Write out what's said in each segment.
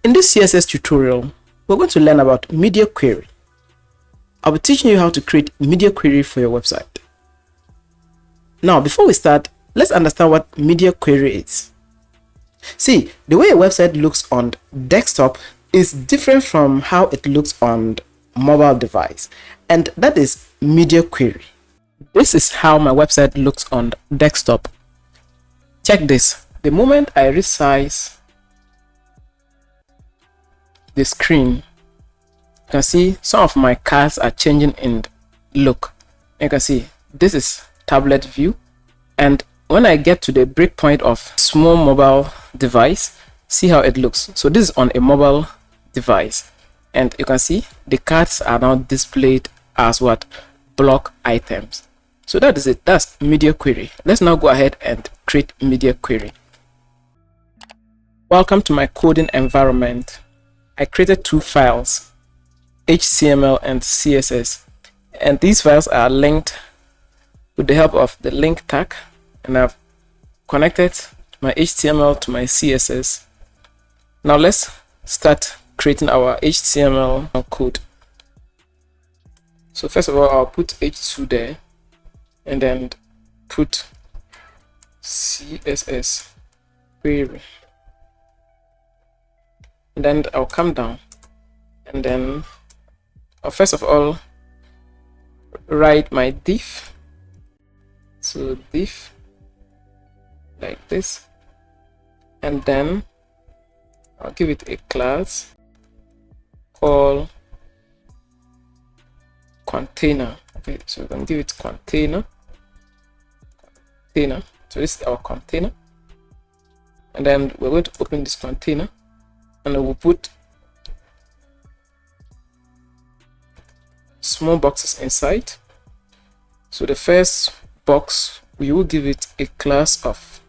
In this CSS tutorial, we're going to learn about media query. I'll be teaching you how to create media query for your website. Now, before we start, let's understand what media query is. See, the way a website looks on desktop is different from how it looks on mobile device, and that is media query. This is how my website looks on desktop. Check this. The moment I resize the screen, you can see some of my cards are changing in look. You can see this is tablet view, and when I get to the breakpoint of small mobile device, see how it looks. So this is on a mobile device, and you can see the cards are now displayed as what? Block items. So that is it. That's media query. Let's now go ahead and create media query. Welcome to my coding environment. I created two files, HTML and CSS, and these files are linked with the help of the link tag, and I've connected my HTML to my CSS. Now let's start creating our HTML code. So first of all, I'll put h2 there, and then put CSS query. And then I'll come down, and then I'll first of all write my div. So div like this, and then I'll give it a class called container. Okay, so we can give it container. So this is our container, and then we're going to open this container, and we'll put small boxes inside. So the first box, we will give it a class of,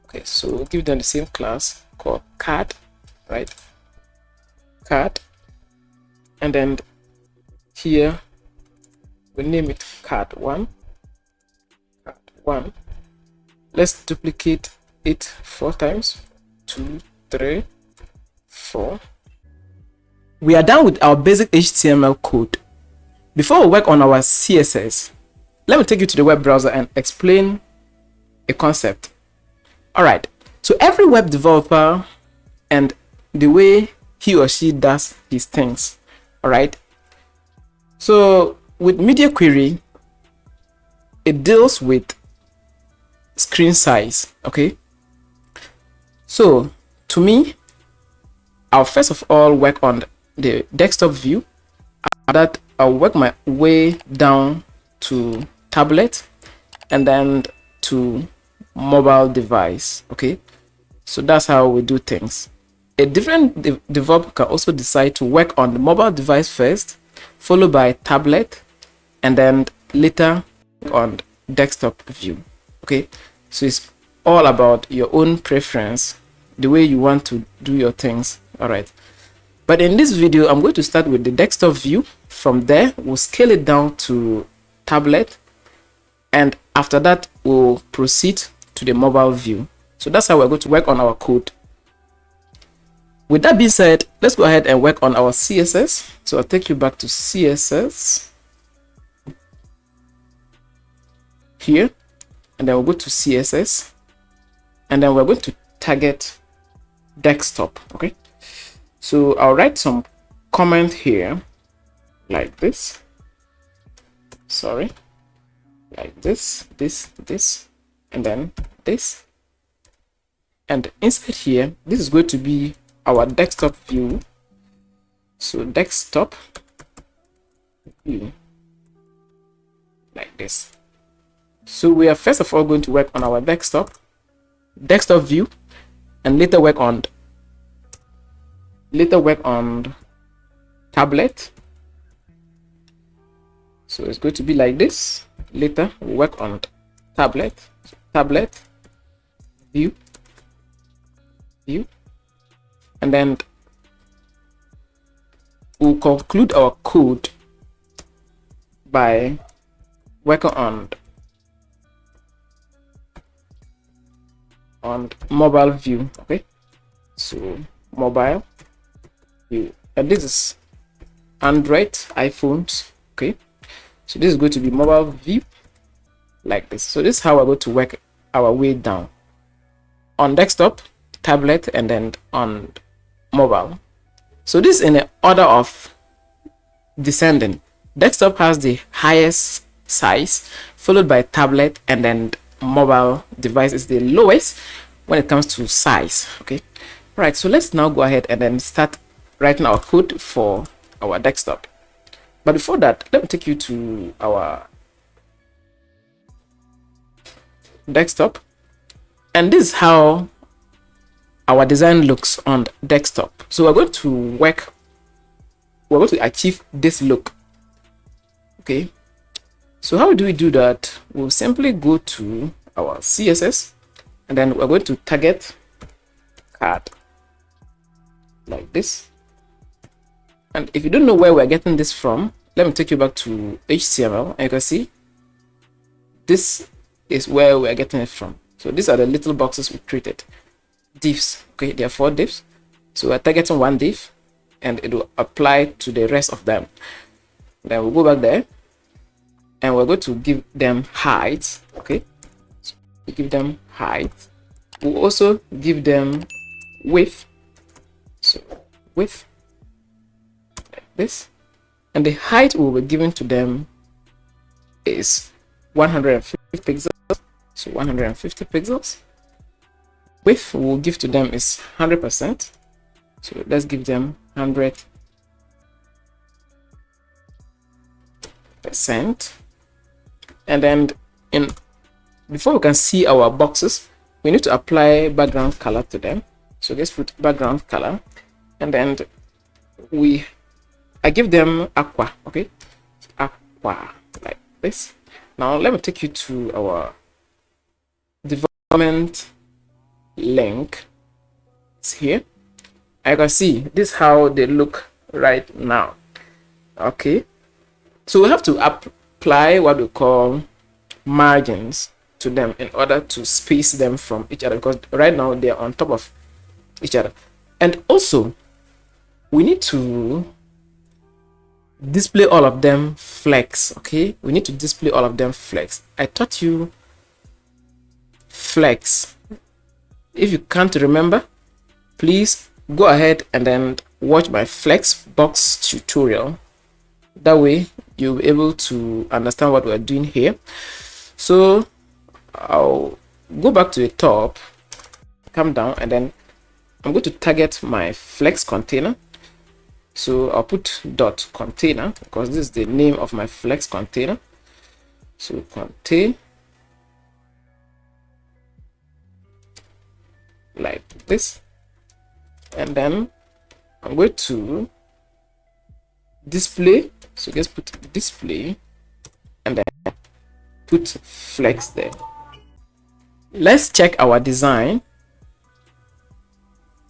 okay, so we'll give them the same class called card, right? Card, and then here we name it card1. Card1. Let's duplicate it 4 times. 2, 3, 4. We are done with our basic HTML code. Before we work on our CSS, let me take you to the web browser and explain a concept. Alright, so every web developer and the way he or she does his things. Alright, so with media query, it deals with screen size. Okay, so to me, I'll first of all work on the desktop view. After that, I'll work my way down to tablet, and then to mobile device. Okay, so that's how we do things. A different developer can also decide to work on the mobile device first, followed by tablet, and then later on desktop view. Okay, so it's all about your own preference, the way you want to do your things. All right, but in this video, I'm going to start with the desktop view. From there, we'll scale it down to tablet, and after that, we'll proceed to the mobile view. So that's how we're going to work on our code. With that being said, let's go ahead and work on our CSS. So I'll take you back to CSS here, and then we'll go to CSS, and then we're going to target desktop. Okay, so I'll write some comment here like this, sorry, like this, and then this, and inside here, this is going to be our desktop view. So desktop view like this. So we are first of all going to work on our desktop view, and later work on tablet. So it's going to be like this. Later we'll work on tablet. So tablet view, and then we'll conclude our code by working on mobile view. Okay, so mobile, And this is Android iPhones. Okay, so this is going to be mobile view like this. So this is how we're going to work our way down on desktop, tablet, and then on mobile. So this is in the order of descending. Desktop has the highest size, followed by tablet, and then mobile device is the lowest when it comes to size. Okay, right, so let's now go ahead and then start writing our code for our desktop. But before that, let me take you to our desktop, and this is how our design looks on desktop. So we're going to achieve this look. Okay, so how do we do that? We'll simply go to our CSS, and then we're going to target card like this. And if you don't know where we're getting this from, let me take you back to HTML, and you can see this is where we're getting it from. So these are the little boxes we created, divs. Okay, there are 4 divs, so we're targeting one div and it will apply to the rest of them. Then we'll go back there and we're going to give them height. Okay, so we give them height. We'll also give them width, so width like this, and the height we will be given to them is 150 pixels. So 150 pixels. Width we'll give to them is 100%. So let's give them 100%. And then before we can see our boxes, we need to apply background color to them. So let's put background color, and then I give them aqua. Okay, aqua like this. Now let me take you to our development link. It's here. I can see this is how they look right now. Okay, so we have to apply what we call margins to them in order to space them from each other, because right now they're on top of each other. And also we need to display all of them flex. Okay, we need to display all of them flex. I taught you flex. If you can't remember, please go ahead and then watch my flex box tutorial. That way you'll be able to understand what we're doing here. So I'll go back to the top, come down, and then I'm going to target my flex container. So I'll put dot container because this is the name of my flex container. So contain like this, and then I'm going to display. So just put display and then put flex there. Let's check our design,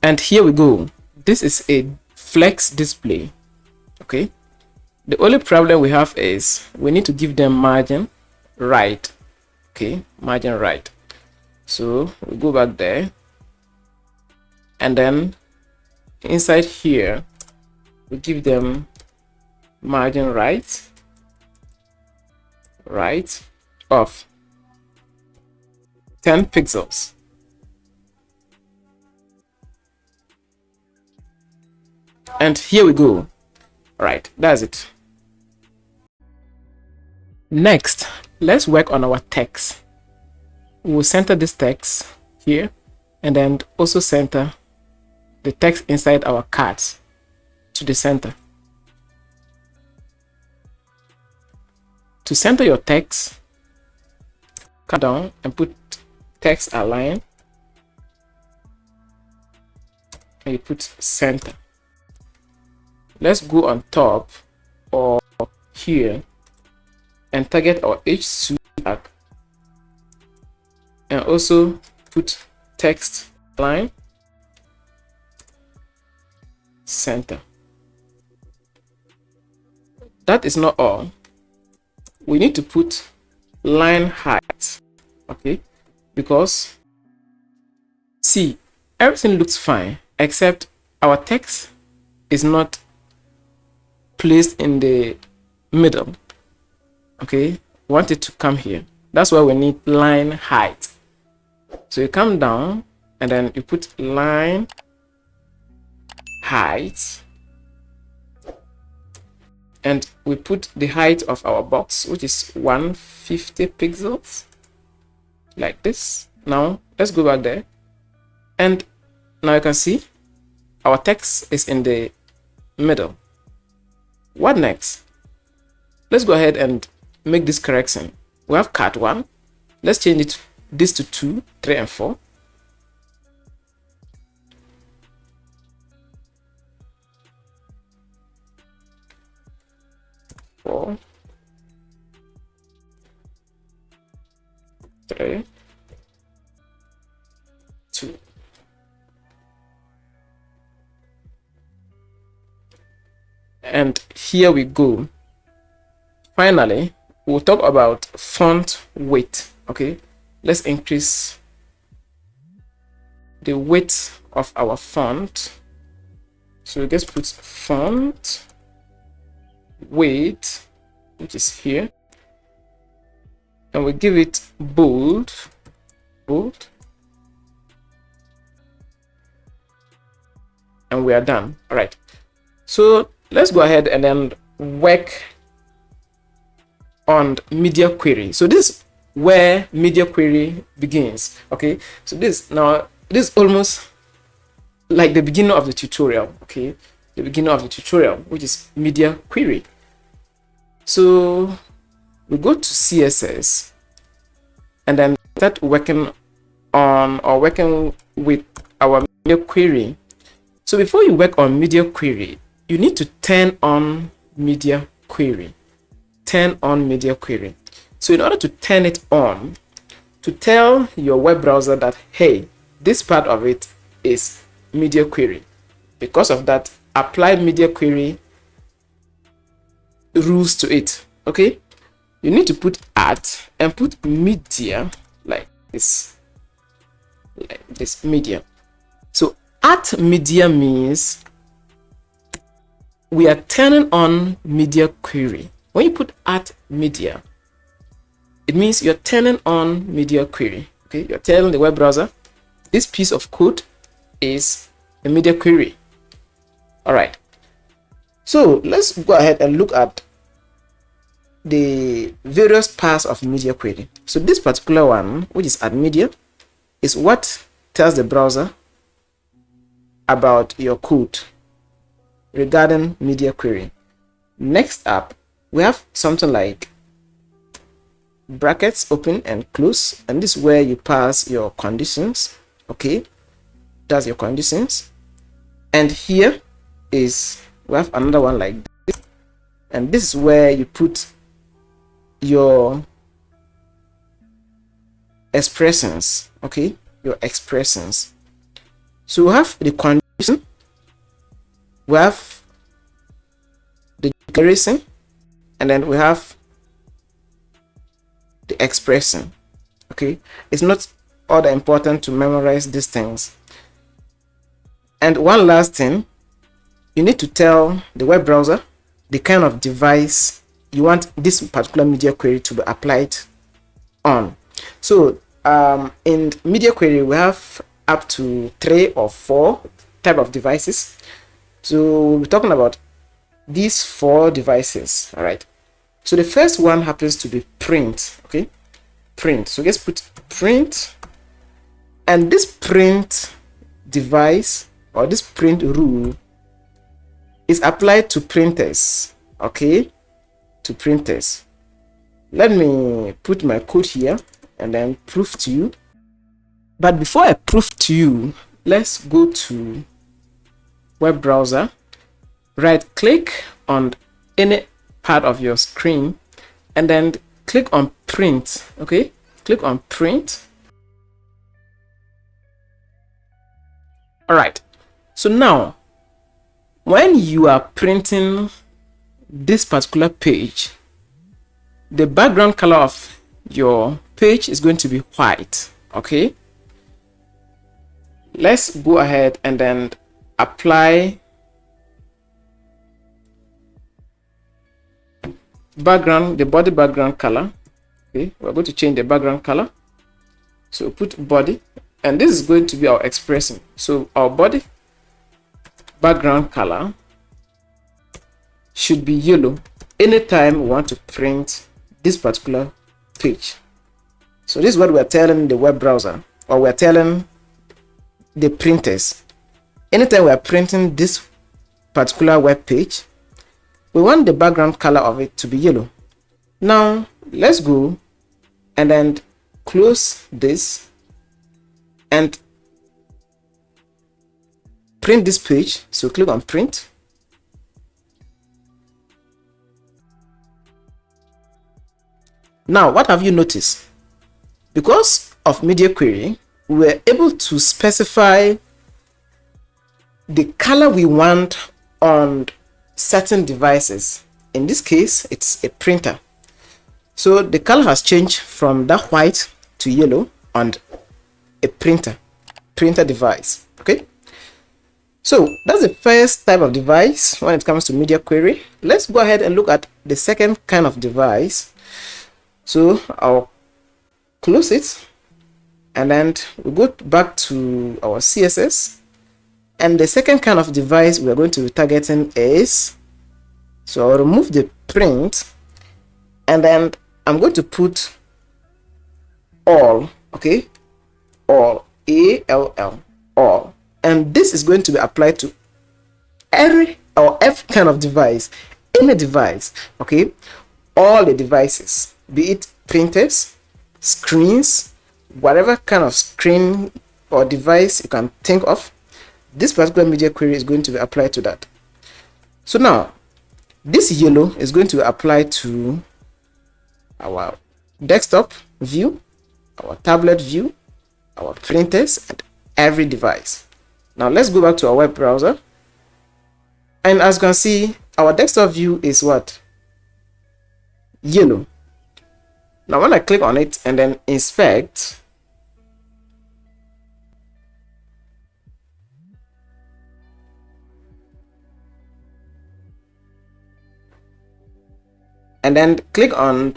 and here we go. This is a flex display. Okay, the only problem we have is we need to give them margin right. Okay, margin right. So we go back there, and then inside here we give them margin right of 10 pixels. And here we go. Right, that's it. Next, let's work on our text. We'll center this text here, and then also center the text inside our cards to the center. To center your text, come down and put text align, and you put center. Let's go on top or here and target our H2 tag, and also put text align, center. That is not all. We need to put line height. Okay, because see, everything looks fine except our text is not placed in the middle. Okay, we want it to come here. That's why we need line height. So you come down and then you put line height, and we put the height of our box, which is 150 pixels, like this. Now let's go back there, and now you can see our text is in the middle. What next? Let's go ahead and make this correction. We have cut 1. Let's change this to 2, 3, and 4. 4, 3, 2. And here we go. Finally, we'll talk about font weight. Okay, let's increase the width of our font. So let's put font weight, which is here, and we give it bold, and we are done. All right, so let's go ahead and then work on media query. So this is where media query begins. Okay, so this is almost like the beginning of the tutorial. Okay, the beginning of the tutorial, which is media query. So we go to CSS and then start working on or working with our media query. So before you work on media query, you need to turn on media query. Turn on media query. So in order to turn it on, to tell your web browser that, hey, this part of it is media query. Because of that, apply media query rules to it. Okay, you need to put at and put media like this media. So at media means we are turning on media query. When you put at media, it means you're turning on media query. Okay, you're telling the web browser this piece of code is a media query. All right, so let's go ahead and look at the various parts of media query. So this particular one, which is at media, is what tells the browser about your code regarding media query. Next up, we have something like brackets open and close, and this is where you pass your conditions. Okay, that's your conditions. And here is, we have another one like this, and this is where you put your expressions. Okay, your expressions. So we have the condition, we have the declaration, and then we have the expression. Okay, it's not all that important to memorize these things. And one last thing, you need to tell the web browser the kind of device you want this particular media query to be applied on. So in media query, we have up to 3 or 4 type of devices. So we'll be talking about these 4 devices. All right, so the first one happens to be print. Okay, print. So let's put print, and this print device or this print rule is applied to printers. Okay, to printers. Let me put my code here and then prove to you. But before I prove to you, let's go to web browser, right click on any part of your screen, and then click on print. Okay, click on print. All right, so now when you are printing this particular page, the background color of your page is going to be white. Okay, let's go ahead and then apply background, the body background color. Okay, we're going to change the background color. So put body, and this is going to be our expression. So our body background color should be yellow anytime we want to print this particular page. So this is what we're telling the web browser, or we're telling the printers. Anytime we are printing this particular web page, we want the background color of it to be yellow. Now let's go and then close this and print this page. So click on print. Now what have you noticed? Because of media query, we were able to specify the color we want on certain devices. In this case, it's a printer. So the color has changed from that white to yellow on a printer device. Okay, so that's the first type of device when it comes to media query. Let's go ahead and look at the second kind of device. So I'll close it, and then we go back to our CSS, and the second kind of device we are going to be targeting is, so I'll remove the print, and then I'm going to put all. Okay, all, ALL, all, and this is going to be applied to every kind of device, any device. Okay, all the devices, be it printers, screens, whatever kind of screen or device you can think of, this particular media query is going to be applied to that. So now this yellow is going to apply to our desktop view, our tablet view, our printers, and every device. Now let's go back to our web browser, and as you can see, our desktop view is what? Yellow. Now when I click on it and then inspect, and then click on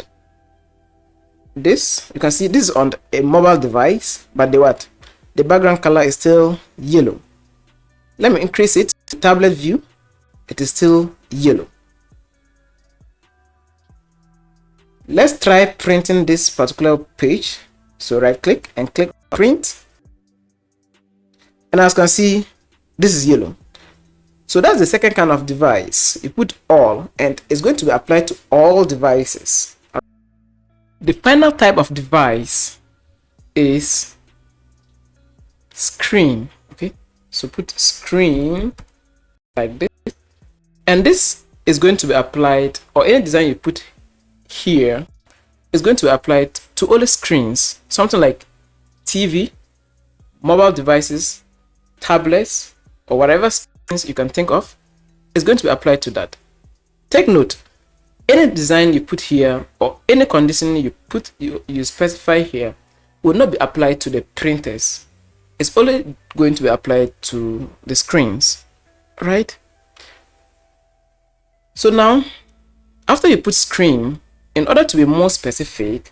this, you can see this is on a mobile device, but the background color is still yellow. Let me increase it to tablet view, it is still yellow. Let's try printing this particular page. So right click and click print, and as you can see, this is yellow. So that's the second kind of device. You put all, and it's going to be applied to all devices. The final type of device is screen. Okay, so put screen like this, and this is going to be applied, or any design you put here is going to be applied to all the screens, something like TV, mobile devices, tablets, or whatever screens you can think of is going to be applied to that. Take note, any design you put here or any condition you specify here will not be applied to the printers. It's only going to be applied to the screens, right? So now, after you put screen, in order to be more specific,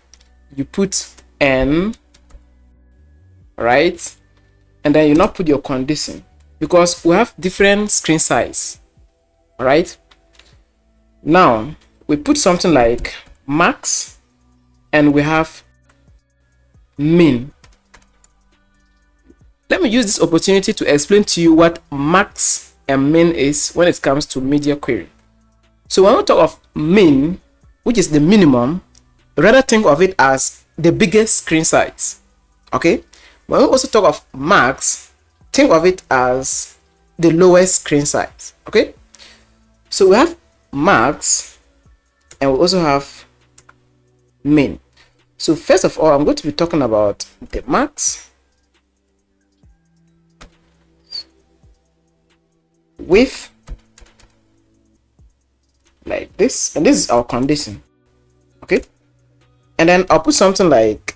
you put n, right? And then you now put your condition, because we have different screen size, right? Now we put something like max, and we have min. Let me use this opportunity to explain to you what max and min is when it comes to media query. So when we talk of min, which is the minimum, rather think of it as the biggest screen size. Okay, when we also talk of max, think of it as the lowest screen size. Okay, so we have max and we also have min. So first of all, I'm going to be talking about the max, width, like this, and this is our condition. Okay, and then I'll put something like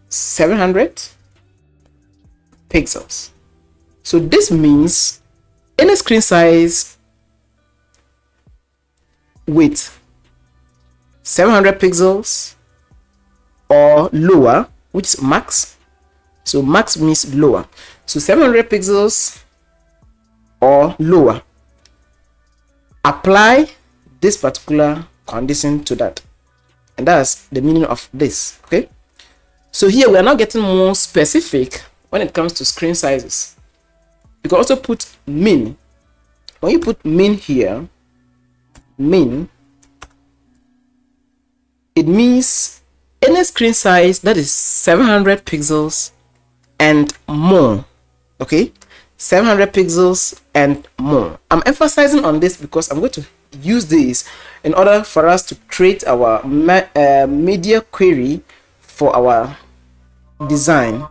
700 pixels. So this means any screen size with 700 pixels or lower, which is max. So max means lower. So 700 pixels or lower. Apply this particular condition to that, and that's the meaning of this. Okay, so here we are now getting more specific when it comes to screen sizes. You can also put min. When you put min here, min, it means any screen size that is 700 pixels and more. Okay, 700 pixels and more. I'm emphasizing on this because I'm going to use this in order for us to create our media query for our design.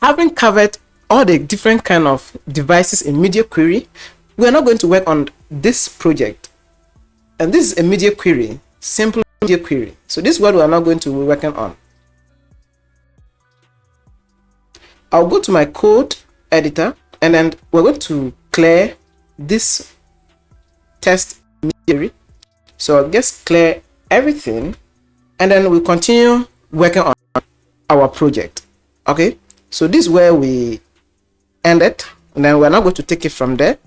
Having covered all the different kind of devices in media query, we are now going to work on this project, and this is a media query, simple media query. So this is what we are now going to be working on. I'll go to my code editor, and then we're going to clear this test query. So I'll just clear everything, and then we'll continue working on our project. Okay, so this is where we ended, and then we're now going to take it from there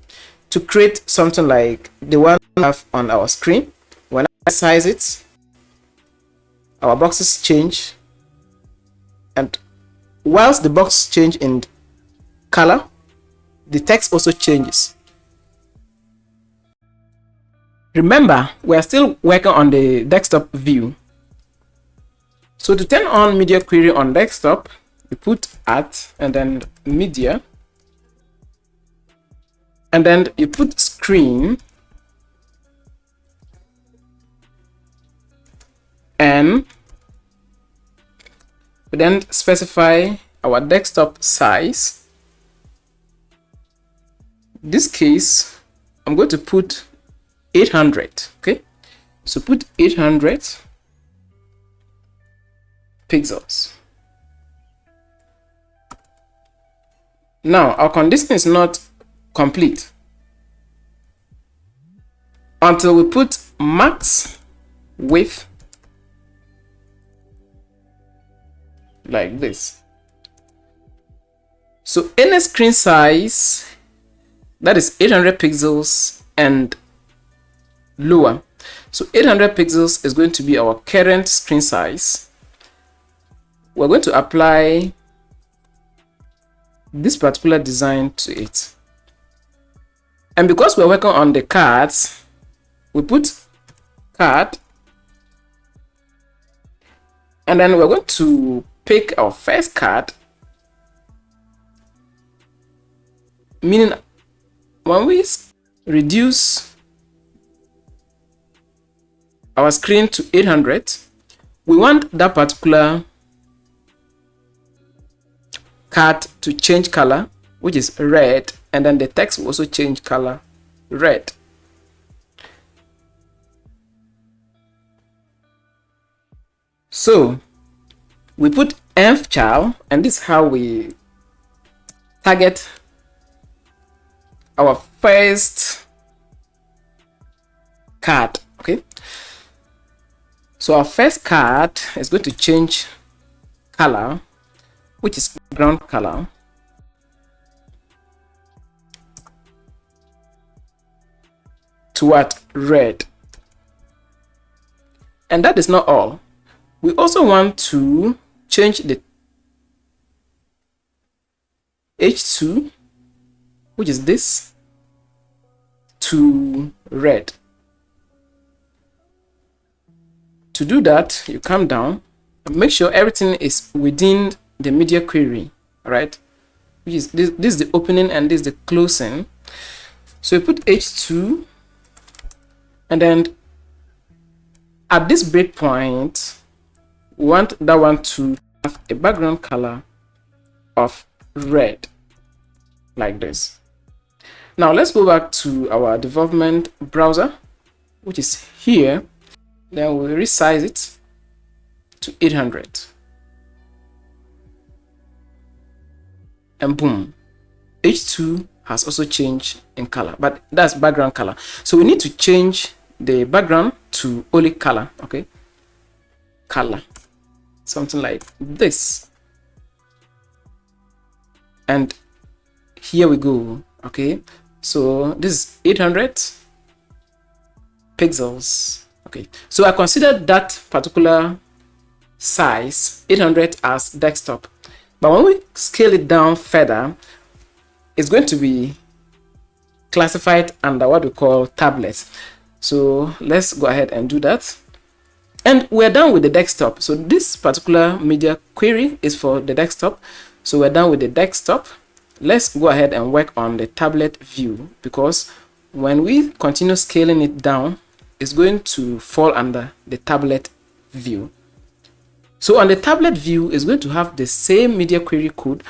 to create something like the one we have on our screen. When I size it, our boxes change, and whilst the box change in color, the text also changes. Remember, we are still working on the desktop view. So to turn on media query on desktop, you put at and then media, and then you put screen, and we then specify our desktop size. In this case, I'm going to put 800. Okay, so put 800 pixels. Now our condition is not complete until we put max width like this. So any screen size that is 800 pixels and lower. So 800 pixels is going to be our current screen size. We're going to apply this particular design to it, and because we're working on the cards, we put card, and then we're going to pick our first card, meaning when we reduce our screen to 800, we want that particular card to change color, which is red, and then the text will also change color, red. So we put env child, and this is how we target our first card. Okay, so our first card is going to change color, which is background color, to what? Red. And that is not all. We also want to change the H2, which is this, to red. To do that, you come down and make sure everything is within the media query, all right? Which is this is the opening and this is the closing. So you put H2, and then at this breakpoint, we want that one to have a background color of red, like this. Now let's go back to our development browser, which is here. Then we'll resize it to 800. And boom, H2 has also changed in color, but that's background color. So we need to change the background to only color. Okay, color, something like this. And here we go. Okay, so this is 800 pixels. Okay, so I considered that particular size 800 as desktop, but when we scale it down further, it's going to be classified under what we call tablets. So let's go ahead and do that. And we're done with the desktop. So this particular media query is for the desktop. So we're done with the desktop. Let's go ahead and work on the tablet view, because when we continue scaling it down, it's going to fall under the tablet view. So on the tablet view, it's going to have the same media query code.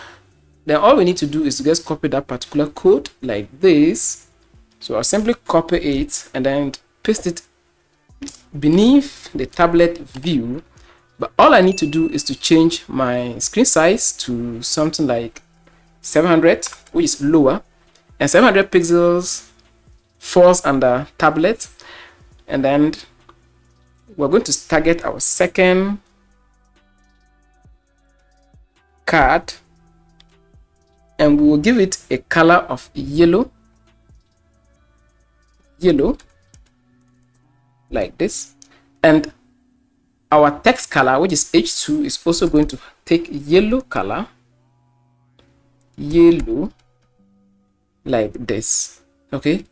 Then all we need to do is to just copy that particular code like this. So I'll simply copy it and then paste it beneath the tablet view. But all I need to do is to change my screen size to something like 700, which is lower, and 700 pixels falls under tablet. And then we're going to target our second card, and we will give it a color of yellow like this. And our text color, which is H2, is also going to take yellow color, yellow like this. Okay,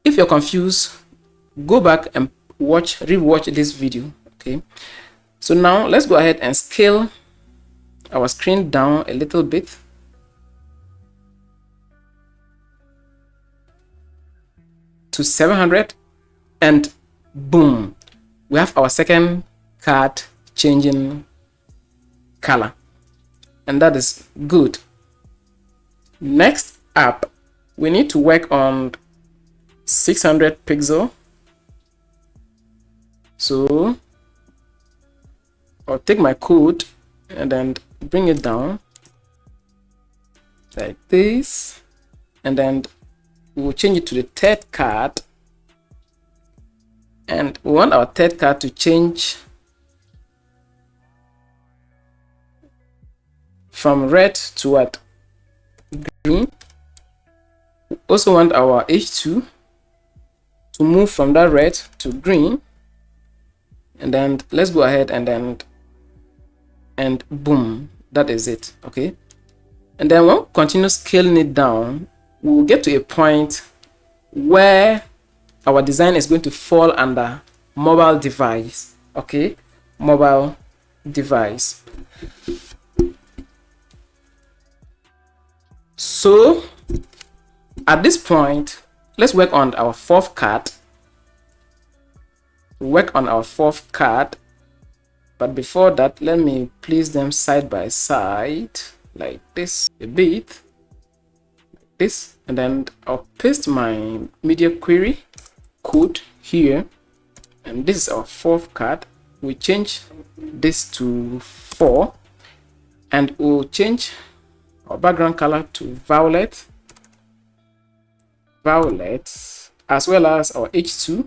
if you're confused, go back and rewatch this video. Okay, so now let's go ahead and scale our screen down a little bit. To 700, and boom, we have our second card changing color, and that is good. Next up, we need to work on 600 pixel. So I'll take my code and then bring it down like this, and then we will change it to the third card, and we want our third card to change from red to what? Green. We also want our H2 to move from that red to green, and then let's go ahead and boom, that is it. Okay, and then we'll continue scaling it down. We will get to a point where our design is going to fall under mobile device. Okay, mobile device. So at this point, let's work on our fourth card. But before that, let me place them side by side like this a bit. This, and then I'll paste my media query code here, and this is our fourth card. We change this to 4, and we'll change our background color to violet, as well as our H2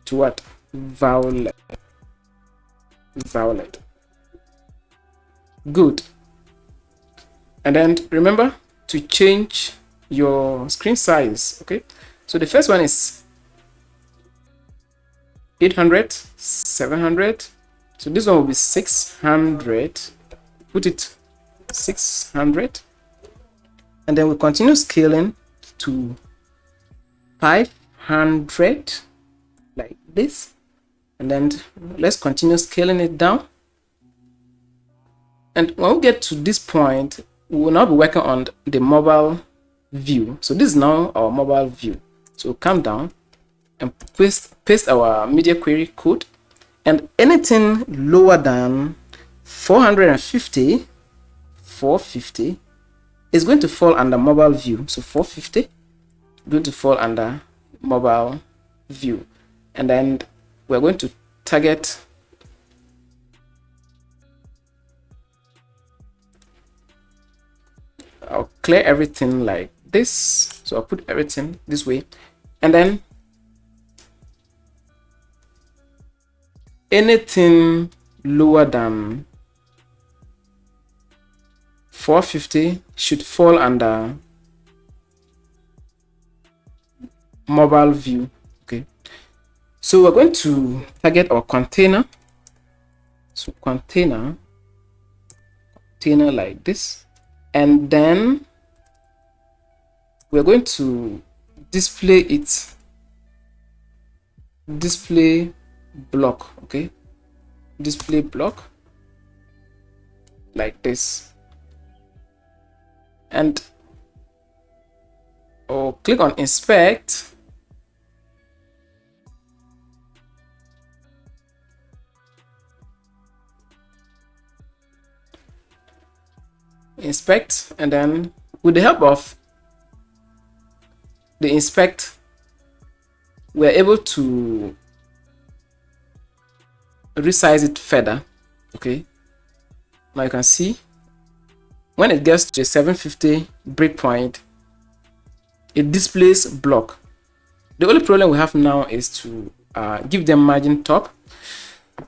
to what? Violet. Good. And then remember to change your screen size. Okay, so the first one is 800, 700, so this one will be 600. Put it 600, and then we continue scaling to 500 like this, and then let's continue scaling it down. And when we get to this point, we will now be working on the mobile view. So this is now our mobile view. So come down and paste our media query code, and anything lower than 450 is going to fall under mobile view. So 450 going to fall under mobile view, and then we're going to target I'll clear everything like this. So I'll put everything this way, and then anything lower than 450 should fall under mobile view. Okay, so we're going to target our container. So container like this, and then we're going to display block. Okay, display block like this, and click on inspect. Inspect, and then with the help of the inspect, we're able to resize it further. Okay, now you can see when it gets to a 750 breakpoint, it displays block. The only problem we have now is to give them margin top.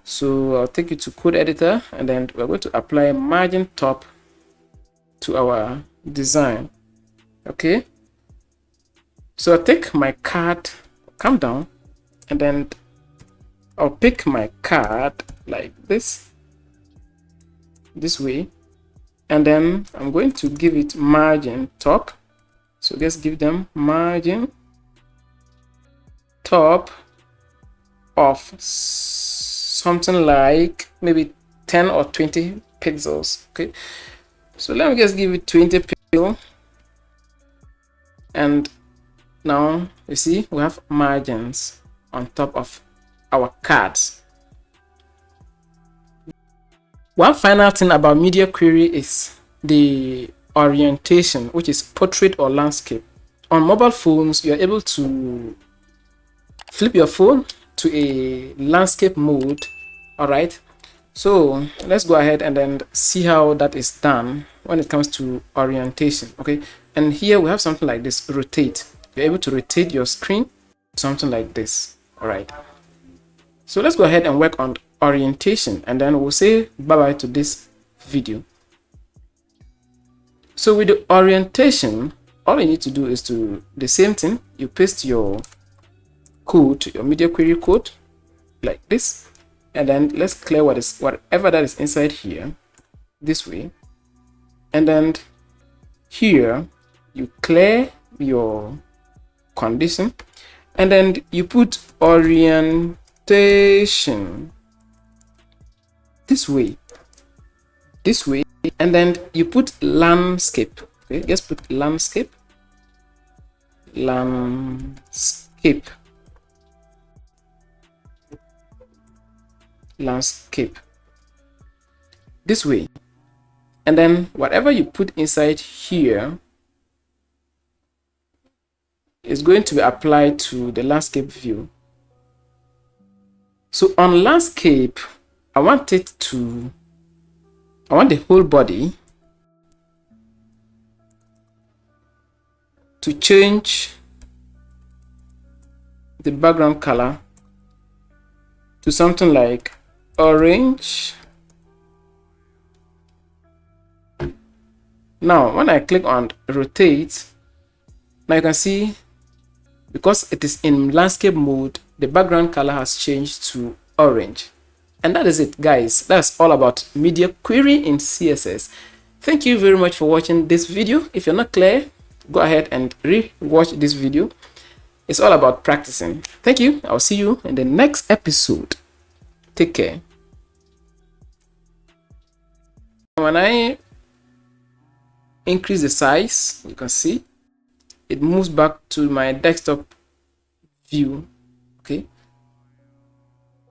So I'll take you to code editor, and then we're going to apply margin top to our design. Okay, so I'll take my card, come down, and then I'll pick my card like this way, and then I'm going to give it margin top. So let's give them margin top of something like maybe 10 or 20 pixels. Okay, so let me just give it 20 pixels, and now you see we have margins on top of our cards. One final thing about media query is the orientation, which is portrait or landscape. On mobile phones, you're able to flip your phone to a landscape mode. All right, so let's go ahead and then see how that is done when it comes to orientation. Okay, and here we have something like this, rotate. You're able to rotate your screen, something like this. All right, so let's go ahead and work on orientation, and then we'll say bye-bye to this video. So with the orientation, all you need to do is to the same thing. You paste your code, your media query code like this, and then let's clear whatever that is inside here this way, and then here you clear your condition, and then you put orientation this way, and then you put landscape. Okay, just put landscape this way, and then whatever you put inside here is going to be applied to the landscape view. So on landscape, I want the whole body to change the background color to something like orange. Now when I click on rotate, now you can see, because it is in landscape mode, the background color has changed to orange. And that is it, guys. That's all about media query in CSS. Thank you very much for watching this video. If you're not clear, go ahead and re-watch this video. It's all about practicing. Thank you. I'll see you in the next episode. Take care. When I increase the size, you can see it moves back to my desktop view. Okay,